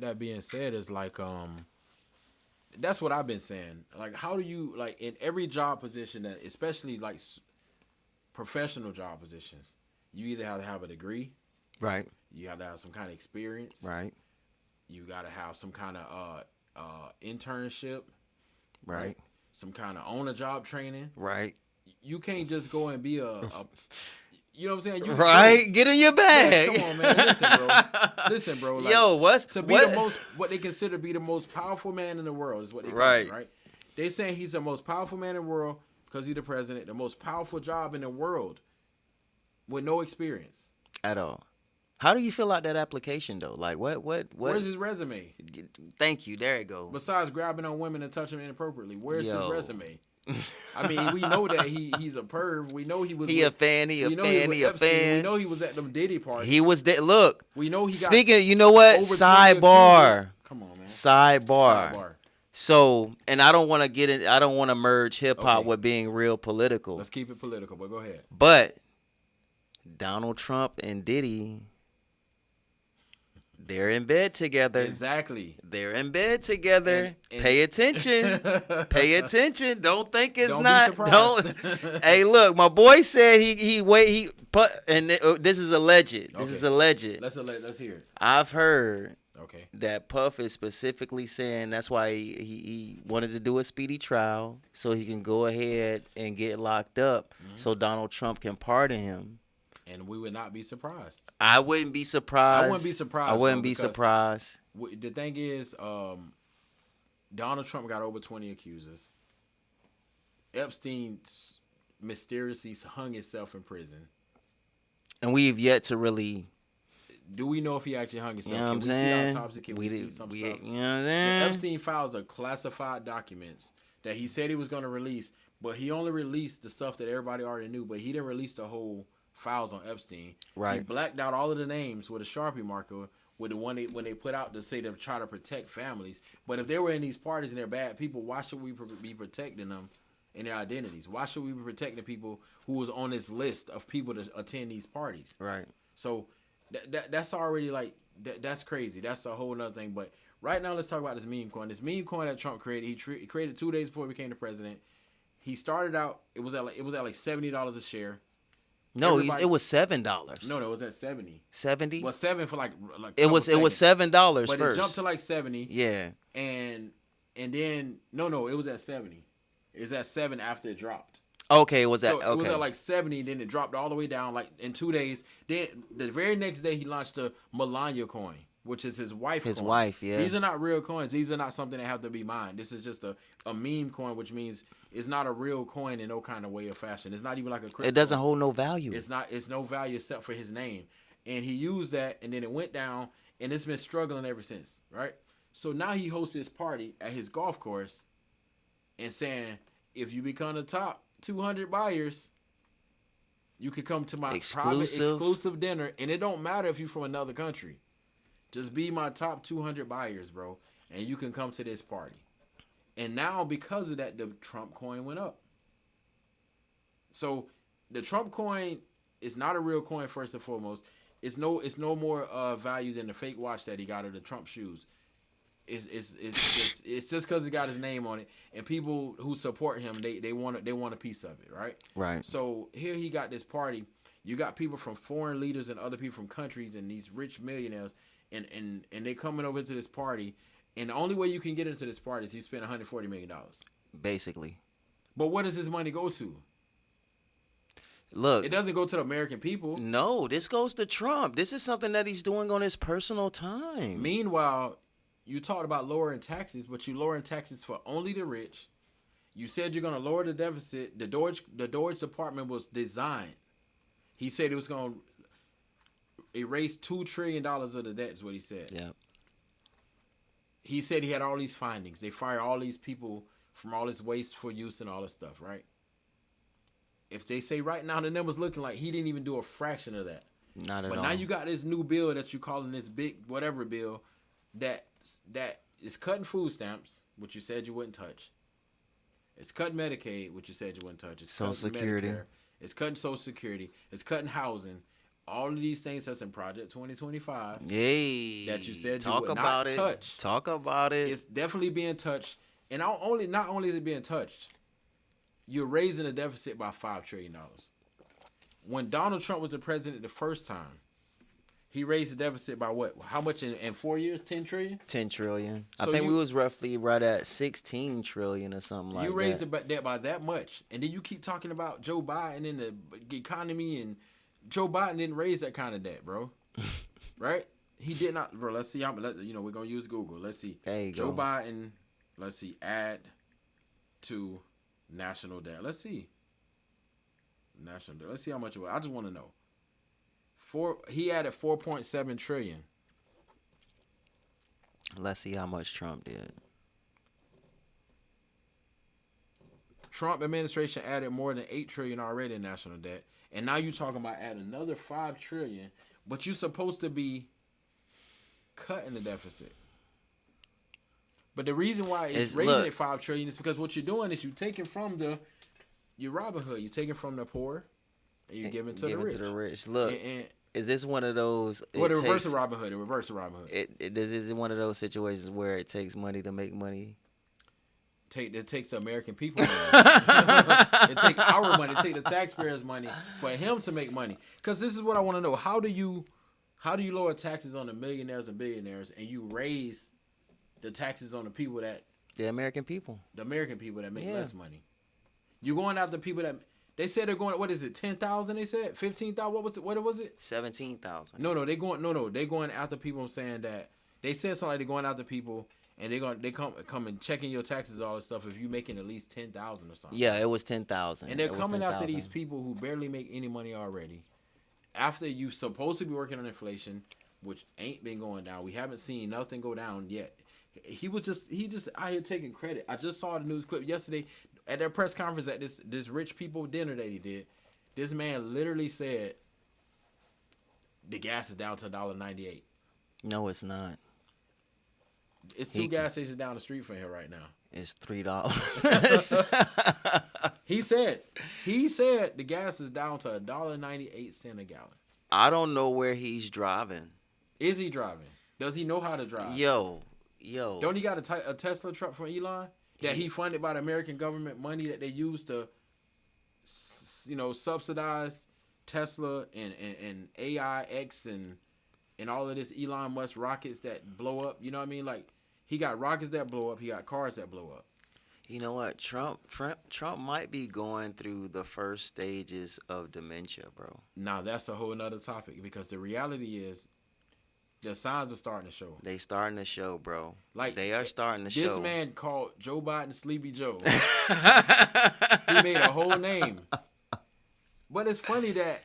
That being said, is like that's what I've been saying. Like, how do you like in every job position that, especially like professional job positions, you either have to have a degree, Right. you have to have some kind of experience, Right. you got to have some kind of internship, right? Right. Some kind of on the job training. Right. You can't just go and be a you know what I'm saying? Right. Get in your Man, bag. come on, man. Listen, bro. Listen, bro. Like, Yo, what's to be the what? most, what they consider to be the most powerful man in the world is what they call him, Right. right? They saying he's the most powerful man in the world because he's the president, the most powerful job in the world with no experience. At all. How do you fill out that application though? Like what? Where's his resume? Thank you. There you go. Besides grabbing on women and touching them inappropriately, where's his Yo. resume? I mean, we know that he's a perv. We know he was. He a fan. He a we know fan. was He a Epstein. We fan. know he was at them Diddy parties. He was there. Look. We know he got. Speaking, you know what? over 20 Sidebar. accusers. Come on, man. Sidebar. So, and I don't want to get in. I don't want to merge hip hop Okay. with being real political. Let's keep it political, but go ahead. But Donald Trump and Diddy, they're in bed together. Exactly. They're in bed together. And- Pay attention. Pay attention. Don't think it's Don't be not. Don't. surprised. Hey, look, my boy said he put, and this is alleged. This Okay. is alleged. Let's hear it. I've heard Okay. that Puff is specifically saying that's why he wanted to do a speedy trial so he can go ahead and get locked up so Donald Trump can pardon him. And we would not be surprised. I wouldn't be surprised. I wouldn't be surprised, I wouldn't bro, be because- surprised. The thing is, Donald Trump got over 20 accusers. Epstein mysteriously hung himself in prison. And we've yet to really, Do we know if he actually hung you himself? know what Can I'm we see saying? autopsy? Can we see some we, stuff? you know what I'm The saying? Epstein files are classified documents that he said he was going to release, but he only released the stuff that everybody already knew, but he didn't release the whole files on Epstein. He Right. blacked out all of the names with a Sharpie marker with the one when they put out to say to try to protect families. But if they were in these parties and they're bad people, why should we be protecting them in their identities? Why should we be protecting people who was on this list of people to attend these parties? Right. So that's already like that's crazy. That's a whole nother thing. But right now, let's talk about this meme coin. This meme coin that Trump created. He created 2 days before he became the president. He started out. It was at like $70 a share. No, Everybody- it was $7. No, it was at 70. 70. Well, 7 for like It was seconds. $7 But first. it jumped to like 70. Yeah. And then no, it was at 70. It was at 7 after it dropped. Okay, was that So it was okay? at like 70, then it dropped all the way down like in 2 days. Then the very next day he launched the Melania coin, which is his wife. His coin. wife, yeah. These are not real coins. These are not something that have to be mined. This is just a meme coin, which means it's not a real coin in no kind of way or fashion. It's not even like a crypto. It doesn't hold no value. It's no value except for his name. And he used that, and then it went down, and it's been struggling ever since, right? So now he hosts this party at his golf course and saying, if you become the top 200 buyers, you can come to my private exclusive dinner, and it don't matter if you're from another country. Just be my top 200 buyers, bro, and you can come to this party. And now, because of that, the Trump coin went up. So the Trump coin is not a real coin, first and foremost. It's no more value than the fake watch that he got or the Trump shoes. It's just because he got his name on it, and people who support him they want a piece of it, right? Right. So here he got this party. You got people from foreign leaders and other people from countries and these rich millionaires, and they coming over to this party. And the only way you can get into this party is you spend $140 million. Basically. But what does this money go to? Look. It doesn't go to the American people. No, this goes to Trump. This is something that he's doing on his personal time. Meanwhile, you talked about lowering taxes, but you lowering taxes for only the rich. You said you're going to lower the deficit. The Doge Department was designed. He said it was going to erase $2 trillion of the debt is what he said. Yeah. He said he had all these findings. They fire all these people from all this wasteful use and all this stuff, right? If they say right now the numbers looking like he didn't even do a fraction of that. Not at all. But now you got this new bill that you calling this big whatever bill that is cutting food stamps, which you said you wouldn't touch. It's cutting Medicaid, which you said you wouldn't touch. It's Social cutting Security. Medicare. It's cutting Social Security. It's cutting housing. all of these things that's in Project 2025 Yay. that you said you Talk would about not it. touch. Talk about it. It's definitely being touched. And not only is it being touched, you're raising the deficit by $5 trillion. When Donald Trump was the president the first time, he raised the deficit by what? How much in 4 years? 10 trillion? 10 trillion. So I think we was roughly right at 16 trillion or something like that. You raised the debt by that much. And then you keep talking about Joe Biden and the economy, and Joe Biden didn't raise that kind of debt, bro. Right? He did not, bro. Let's see how much, we're going to use Google. Let's see. There you Joe go. Biden, let's see, add to national debt. Let's see. National debt. Let's see how much it was. I just want to know. He added 4.7 trillion. Let's see how much Trump did. Trump administration added more than 8 trillion already in national debt, and now you talking about adding another 5 trillion, but you're supposed to be cutting the deficit. But the reason why it's raising it 5 trillion is because what you're doing is you're taking from your Robin Hood, you're taking from the poor, and you're giving to the rich. Look, is this one of those? The reverse of Robin Hood. The reverse of Robin Hood. Is it one of those situations where it takes money to make money? It takes the American people money. It takes our money. It takes the taxpayers' money for him to make money. Because this is what I want to know. How do you lower taxes on the millionaires and billionaires, and you raise the taxes on the American people that make less money? You going after people that they said they're going. What is it? 10,000? They said 15,000. What was it? 17,000. No. They're going after people saying that they said something like they're going after people. And they come and checking your taxes, all this stuff. If you making at least 10,000 or something. Yeah, it was 10,000. And they're coming after these people who barely make any money already. After you supposed to be working on inflation, which ain't been going down. We haven't seen nothing go down yet. He just out here taking credit. I just saw the news clip yesterday at their press conference at this rich people dinner that he did. This man literally said the gas is down to $1.98. No, it's not. It's two gas stations down the street from here right now. It's $3. He said the gas is down to $1.98 a gallon. I don't know where he's driving. Is he driving? Does he know how to drive? Yo. Don't he got a Tesla truck from Elon that he funded by the American government money that they use to, subsidize Tesla and AIX and all of this Elon Musk rockets that blow up? You know what I mean? Like, he got rockets that blow up. He got cars that blow up. You know what? Trump might be going through the first stages of dementia, bro. Now, that's a whole nother topic, because the reality is the signs are starting to show. They starting to show, bro. Like, they are starting to show. This man called Joe Biden Sleepy Joe. He made a whole name. But it's funny that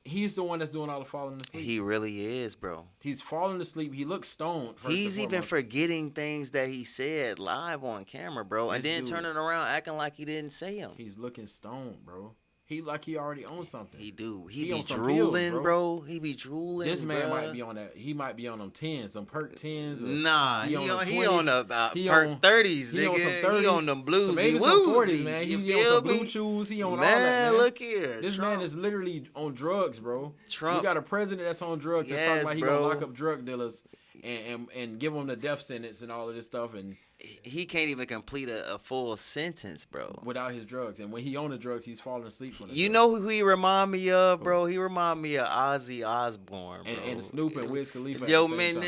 he's the one that's doing all the falling asleep. He really is, bro. He's falling asleep. He looks stoned. He's even forgetting things that he said live on camera, bro. And then turning around acting like he didn't say them. He's looking stoned, bro. He like he already owns something. He do. He be drooling, pills, bro. He be drooling. This man might be on that. He might be on them 10s, some perk 10s. Nah, he on about perk 30s, nigga. He on them bluesy. So maybe some 40s, man. He on some blue chews. He on all that, man. Look here. This man is literally on drugs, bro. Trump. You got a president that's on drugs. That's talking about he gonna lock up drug dealers and give them the death sentence and all of this stuff. And he can't even complete a full sentence, bro, without his drugs. And when he on the drugs, he's falling asleep from the drugs. Know who he remind me of, bro? He remind me of Ozzy Osbourne, bro. And Snoop and Wiz Khalifa. Yo, man,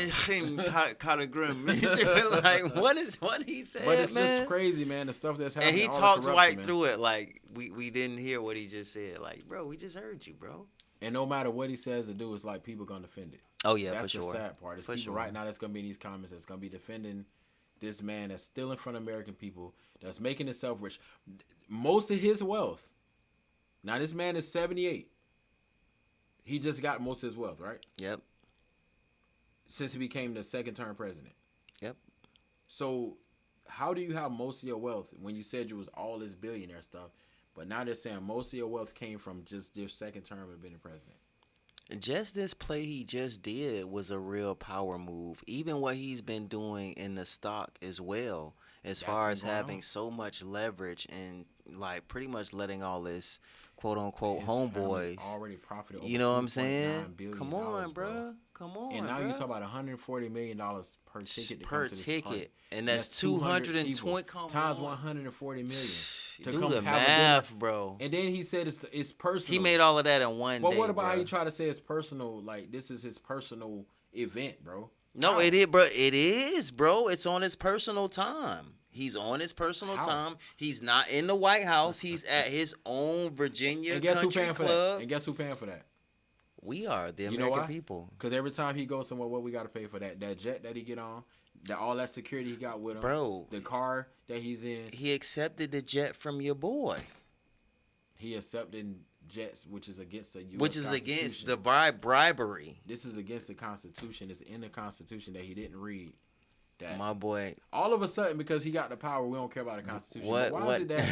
caught a grim. Like, what he said, but it's man? Just crazy, man. The stuff that's happening. And he talks right through it, like we didn't hear what he just said. Like, bro, we just heard you, bro. And no matter what he says to do, it's like people gonna defend it. Oh yeah, that's for sure. That's the sad part. It's people right now that's gonna be in these comments that's gonna be defending this man that's still in front of American people, that's making himself rich. Most of his wealth. Now, this man is 78. He just got most of his wealth, right? Yep. Since he became the second-term president. Yep. So, how do you have most of your wealth when you said you was all this billionaire stuff, but now they're saying most of your wealth came from just their second term of being a president? Just this play he just did was a real power move. Even what he's been doing in the stock as well, as far as having so much leverage and like pretty much letting all this quote unquote His family homeboys. already profited over You know what I'm $2.9 saying? billion, Come on, bro. bro. Come on, And now bruh. you talk about $140 million per ticket to Per come to this ticket. party. And that's 220 times 140 million to Do come the have a math, dinner. bro. And then he said it's personal. He made all of that in one But day. what about how bruh. you try to say it's personal? Like this is his personal event, bro. No, How? it is, bro. It is, bro. It's on his personal time. He's on his personal How? time. He's not in the White House. He's at his own Virginia And guess who country paying for that? club. And guess who paying for that? We are the You know American why? people, Because every time he goes somewhere, what we got to pay for that? That jet that he get on, that all that security he got with him, bro. the car that he's in. He accepted the jet from your boy, He accepting jets, which is against the U.S. which is Constitution. against the bribery. This is against the Constitution. It's in the Constitution that he didn't read. That My boy. all of a sudden, because he got the power, we don't care about the Constitution. What? But why is it that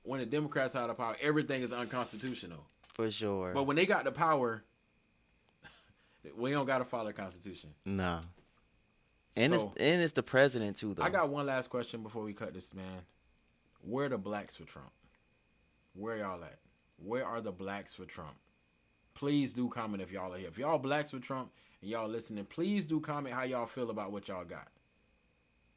when the Democrats have the power, everything is unconstitutional? For sure. But when they got the power, we don't got to follow the Constitution. Nah. And So- it's the president too, though. I got one last question before we cut this, man. Where are the blacks for Trump? Where y'all at? Where are the blacks for Trump? Please do comment if y'all are here. If y'all blacks for Trump and y'all listening, please do comment how y'all feel about what y'all got.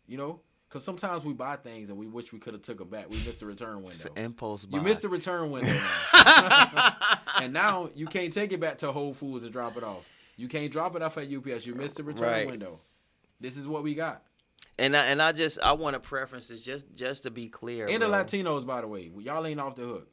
You know? Because sometimes we buy things and we wish we could have took them back. We missed the return It's window. an impulse buy. You missed the return window now. And now you can't take it back to Whole Foods and drop it off. You can't drop it off at UPS. You missed the return Right. window. This is what we got. And I want to preference this just to be clear. And the bro. Latinos, by the way. Y'all ain't off the hook.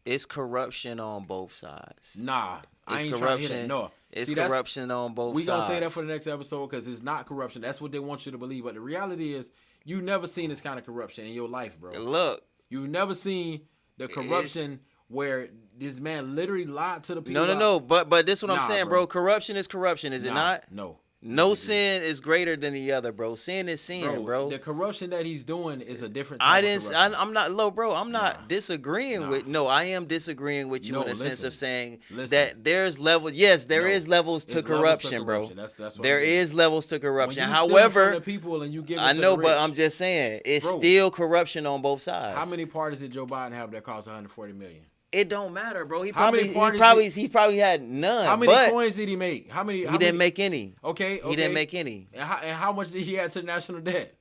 It's corruption on both sides. Nah. I It's ain't trying to corruption. hear that. No. It's See, that's- corruption on both We sides. gonna say that for the next episode because it's not corruption. That's what they want you to believe. But the reality is, you never seen this kind of corruption in your life, bro. Look, You've never seen the corruption where this man literally lied to the people. no. But this is what I'm Nah, saying, bro. bro. Corruption is corruption, is it not? No. No Disagree. sin is greater than the other, bro. Sin is sin, bro. The corruption that he's doing is a different type of corruption. I'm not low, bro. I'm not Nah. disagreeing Nah. with. No, I am disagreeing with you No, in the sense listen. of saying Listen. that there's levels. Yes, there is No. levels to It's levels to corruption, bro. corruption. That's what There I'm saying. is levels to When corruption. you steal from However, the people and you give it I to know, the but rich, I'm just saying it's Bro. still corruption on both sides. how many parties did Joe Biden have that cost 140 million? It don't matter, bro. He How many probably parties he probably had none. How many but coins did he make? How many? he didn't make any. Okay. He didn't make any. And how much did he add to the national debt?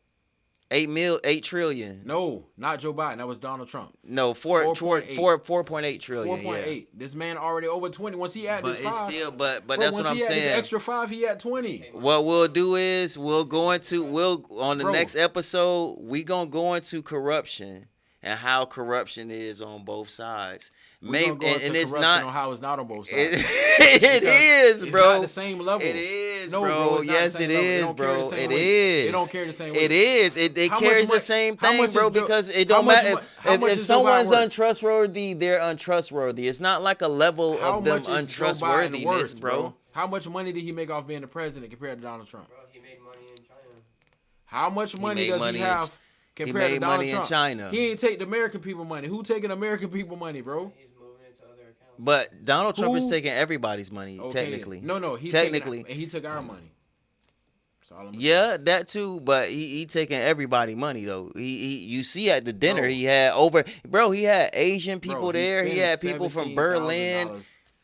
8 trillion. No, not Joe Biden. That was Donald Trump. No, 4.8 trillion. 4.8. Yeah. This man already over 20. Once he added But his it's 5, still, but bro, that's once what I'm he added his saying. extra 5, he had 20. What we'll do is we'll on the Bro. next episode we gonna go into corruption and how corruption is on both sides. We're gonna go into and it's corruption not. on how it's not on both sides. It is, It's bro. not the same level. It is, No, bro. it's not Yes, the same it level. They is, don't carry the bro. same It weight. is. They don't carry the same weight. It is. It How carries much the same how thing, much bro. is Joe- Because it how don't much matter mo- how if much is Joe Biden someone's worth? untrustworthy, they're untrustworthy. It's not like a level How of them much is Joe Biden untrustworthiness, worth, bro. How much money did he make off being the president compared to Donald Trump? Bro, he made money in China. How much money made does money he in- have he compared to made Donald money in Trump? China. He ain't take the American people money. Who taking American people money, bro? He's moving into other accounts. But Donald Trump is Who- taking everybody's money, Okay, technically. No, he's technically. taking, and he took our money. That's all I'm saying. Yeah, that too, but he taking everybody money though. He you see at the dinner Bro. he had Asian people Bro, there. He spent had people from Berlin.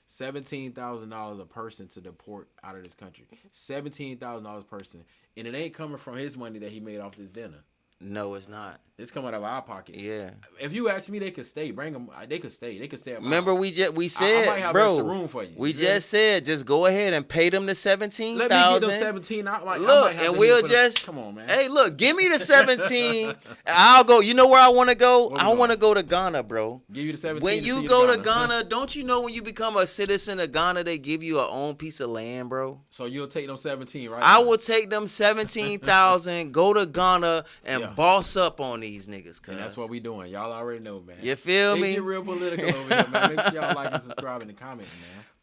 $17,000 a person to deport out of this country. $17,000 a person, and it ain't coming from his money that he made off this dinner. No, it's not. It's coming out of our pockets. Yeah. If you ask me, they could stay. Bring them. They could stay. They could stay. At my Remember house. we I said, might have bro. extra room for you. We You feel me? just said just go ahead and pay them the 17,000. Let me get them 17. I might Look, have and to we'll hit for them. just Come on, man. Hey, look, give me the 17. And I'll go. You know where I want to go? Where we I want to going? go to Ghana, bro. Give you the 17. When to you see go the to Ghana, don't you know when you become a citizen of Ghana, they give you a own piece of land, bro? So you'll take them 17, right? I now? will take them 17,000, go to Ghana, and Yeah. boss up on these niggas, cuz. And that's what we doing. Y'all already know, man. You feel They me? get real political over here, man. Make sure y'all like and subscribe and comment, man.